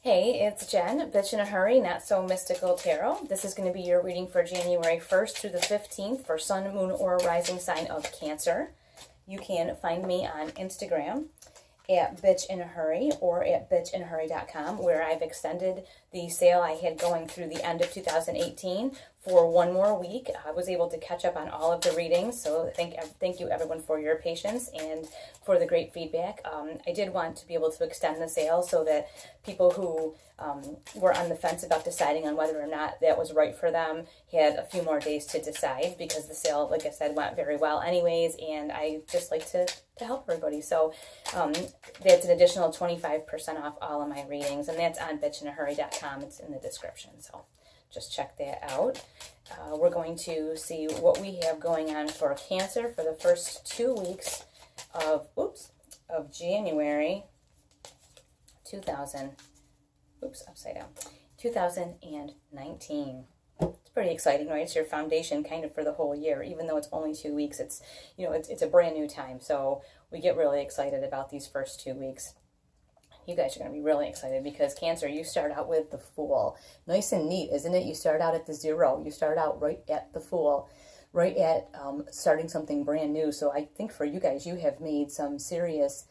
Hey, it's Jen, Bitch in a Hurry, Not So Mystical Tarot. This is going to be your reading for January 1st through the 15th for Sun, Moon, or Rising sign of Cancer. You can find me on Instagram at Bitch in a Hurry or at bitchinahurry.com, where I've extended the sale I had going through the end of 2018 for one more week. I was able to catch up on all of the readings, so thank you everyone for your patience and for the great feedback. I did want to be able to extend the sale so that people who were on the fence about deciding on whether or not that was right for them had a few more days to decide, because the sale, like I said, went very well anyways, and I just like to help everybody. So that's an additional 25% off all of my readings, and that's on bitchinahurry.com. It's in the description, so just check that out. We're going to see what we have going on for Cancer for the first 2 weeks of January 2019. It's pretty exciting, right? It's your foundation kind of for the whole year, even though it's only 2 weeks. It's a brand new time, so we get really excited about these first 2 weeks. You guys are going to be really excited because Cancer, you start out with the Fool. Nice and neat, isn't it? You start out at the 0. You start out right at the Fool, right at starting something brand new. So I think for you guys, you have made some serious,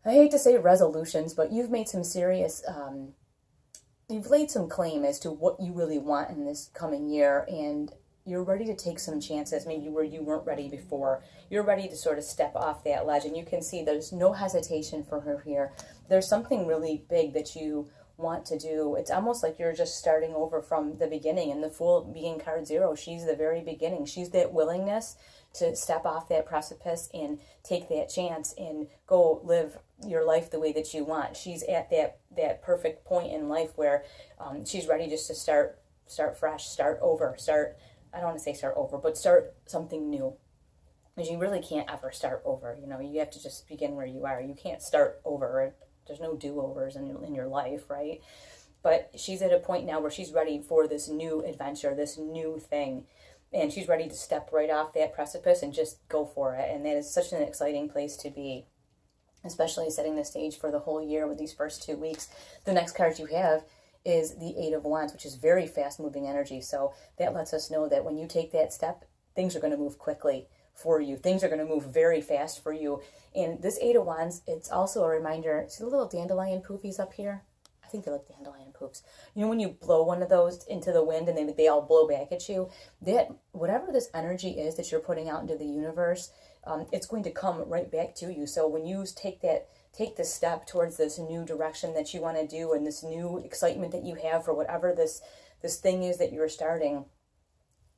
I hate to say resolutions, but you've made some serious, you've laid some claim as to what you really want in this coming year, and you're ready to take some chances, maybe where you weren't ready before. You're ready to sort of step off that ledge, and you can see there's no hesitation for her here. There's something really big that you want to do. It's almost like you're just starting over from the beginning, and the Fool being card 0, she's the very beginning. She's that willingness to step off that precipice and take that chance and go live your life the way that you want. She's at that perfect point in life where she's ready just to start fresh, start over, I don't want to say start over, but start something new. Because you really can't ever start over. You have to just begin where you are. You can't start over. There's no do-overs in your life, right? But she's at a point now where she's ready for this new adventure, this new thing. And she's ready to step right off that precipice and just go for it. And that is such an exciting place to be, especially setting the stage for the whole year with these first 2 weeks. The next card you have is the 8 of Wands, which is very fast-moving energy. So that lets us know that when you take that step, things are going to move quickly for you. Things are going to move very fast for you. And this 8 of Wands, it's also a reminder. See the little dandelion poofies up here? I think they look dandelion poops. You know when you blow one of those into the wind and they all blow back at you? That whatever this energy is that you're putting out into the universe, it's going to come right back to you. So when you take the step towards this new direction that you want to do, and this new excitement that you have for whatever this thing is that you're starting,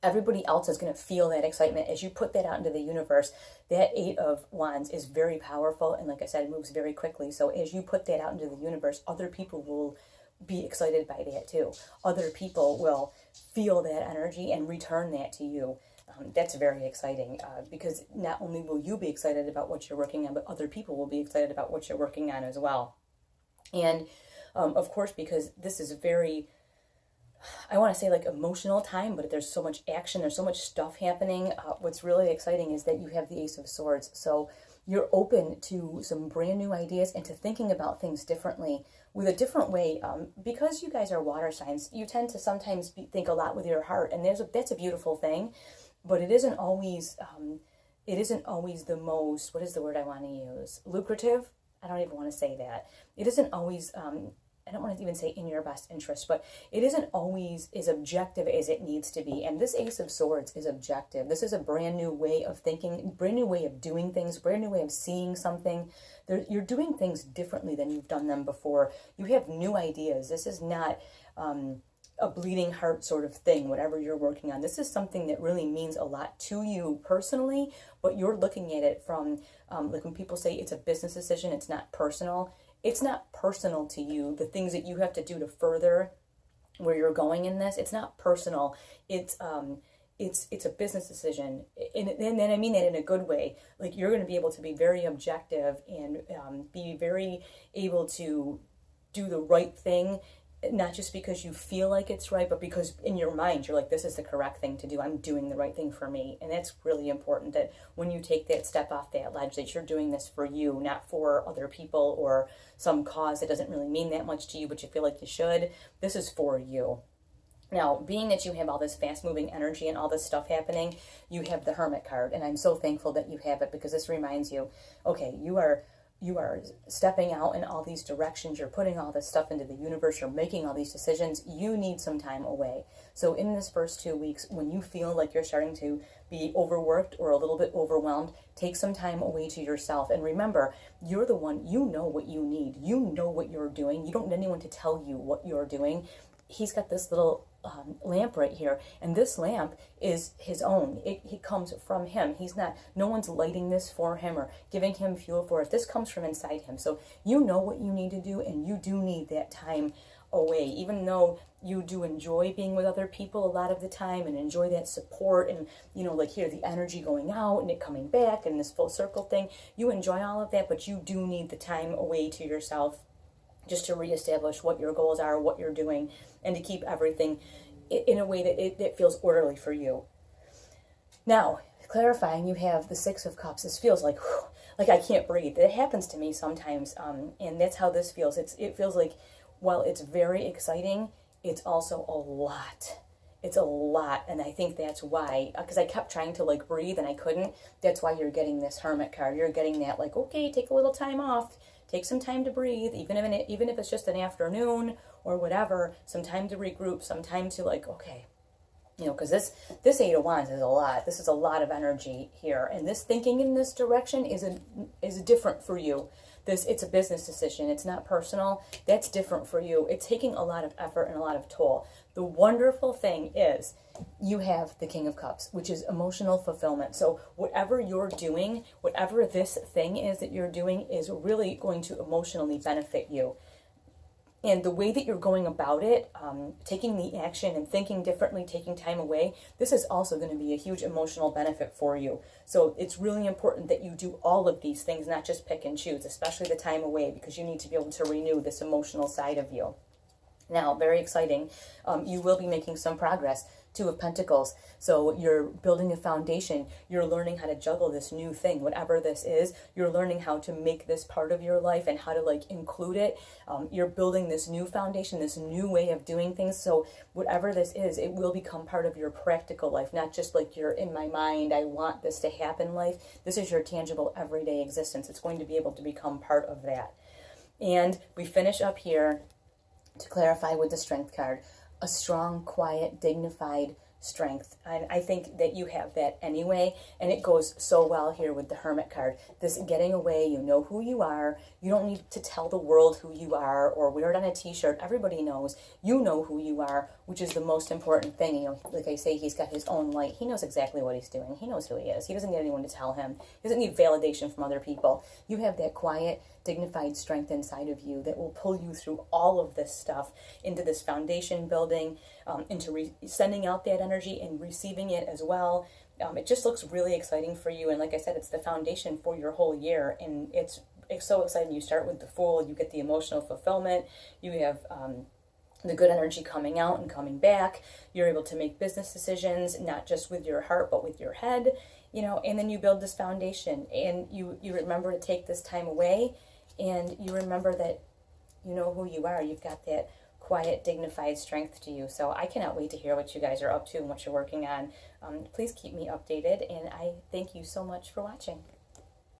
everybody else is going to feel that excitement as you put that out into the universe. That 8 of Wands is very powerful, and like I said, it moves very quickly. So as you put that out into the universe, other people will be excited by that too. Other people will feel that energy and return that to you. That's very exciting because not only will you be excited about what you're working on, but other people will be excited about what you're working on as well. And of course, because this is a very, I want to say like emotional time, but there's so much action, there's so much stuff happening. What's really exciting is that you have the Ace of Swords. So you're open to some brand new ideas and to thinking about things differently, with a different way. Because you guys are water signs, you tend to sometimes think a lot with your heart, and that's a beautiful thing. But it isn't always the most, what is the word I want to use? Lucrative? I don't even want to say that. It isn't always, I don't want to even say in your best interest, but it isn't always as objective as it needs to be. And this Ace of Swords is objective. This is a brand new way of thinking, brand new way of doing things, brand new way of seeing something. You're doing things differently than you've done them before. You have new ideas. This is not a bleeding heart sort of thing, whatever you're working on. This is something that really means a lot to you personally, but you're looking at it from, like when people say it's a business decision, it's not personal. It's not personal to you. The things that you have to do to further where you're going in this, it's not personal. It's a business decision. And then I mean that in a good way. Like, you're going to be able to be very objective and be very able to do the right thing not just because you feel like it's right, but because in your mind you're like, this is the correct thing to do. I'm doing the right thing for me. And that's really important, that when you take that step off that ledge, that you're doing this for you, not for other people or some cause that doesn't really mean that much to you, but you feel like you should. This is for you. Now, being that you have all this fast-moving energy and all this stuff happening, you have the Hermit card, and I'm so thankful that you have it, because this reminds you, okay, you are stepping out in all these directions, you're putting all this stuff into the universe, you're making all these decisions, you need some time away. So in this first 2 weeks, when you feel like you're starting to be overworked or a little bit overwhelmed, take some time away to yourself. And remember, you're the one, you know what you need. You know what you're doing. You don't need anyone to tell you what you're doing. He's got this little lamp right here, and this lamp is his own. It comes from him. He's not, no one's lighting this for him or giving him fuel for it. This comes from inside him. So you know what you need to do, and you do need that time away, even though you do enjoy being with other people a lot of the time and enjoy that support and, you know, like here, the energy going out and it coming back and this full circle thing. You enjoy all of that, but you do need the time away to yourself, just to reestablish what your goals are, what you're doing, and to keep everything in a way that it feels orderly for you. Now, clarifying, you have the Six of Cups. This feels like I can't breathe. It happens to me sometimes, and that's how this feels. It feels like, while it's very exciting, it's also a lot. It's a lot, and I think that's why, because I kept trying to like breathe and I couldn't. That's why you're getting this Hermit card. You're getting that like, okay, take a little time off. Take some time to breathe, even if it's just an afternoon or whatever, some time to regroup, some time to like, okay, you know, because this Eight of Wands is a lot. This is a lot of energy here, and this thinking in this direction is different for you. It's a business decision. It's not personal. That's different for you. It's taking a lot of effort and a lot of toll. The wonderful thing is you have the King of Cups, which is emotional fulfillment. So whatever you're doing, whatever this thing is that you're doing, is really going to emotionally benefit you. And the way that you're going about it, taking the action and thinking differently, taking time away, this is also going to be a huge emotional benefit for you. So it's really important that you do all of these things, not just pick and choose, especially the time away, because you need to be able to renew this emotional side of you. Now, very exciting, you will be making some progress. Two of Pentacles. So you're building a foundation. You're learning how to juggle this new thing, whatever this is. You're learning how to make this part of your life and how to like include it. You're building this new foundation, this new way of doing things. So whatever this is, it will become part of your practical life, not just like your in my mind, I want this to happen life. This is your tangible everyday existence. It's going to be able to become part of that. And we finish up here to clarify with the Strength card. A strong, quiet, dignified strength. And I think that you have that anyway, and it goes so well here with the Hermit card. This getting away, you know who you are. You don't need to tell the world who you are or wear it on a t-shirt. Everybody knows. You know who you are, which is the most important thing. You know, like I say, he's got his own light. He knows exactly what he's doing. He knows who he is. He doesn't need anyone to tell him. He doesn't need validation from other people. You have that quiet, dignified strength inside of you that will pull you through all of this stuff into this foundation building, into sending out that energy and receiving it as well. It just looks really exciting for you, and like I said, it's the foundation for your whole year, and it's so exciting. You start with the Fool, you get the emotional fulfillment, you have the good energy coming out and coming back. You're able to make business decisions, not just with your heart, but with your head, you know, and then you build this foundation, and you remember to take this time away, and you remember that you know who you are. You've got that quiet, dignified strength to you. So I cannot wait to hear what you guys are up to and what you're working on. Please keep me updated, and I thank you so much for watching.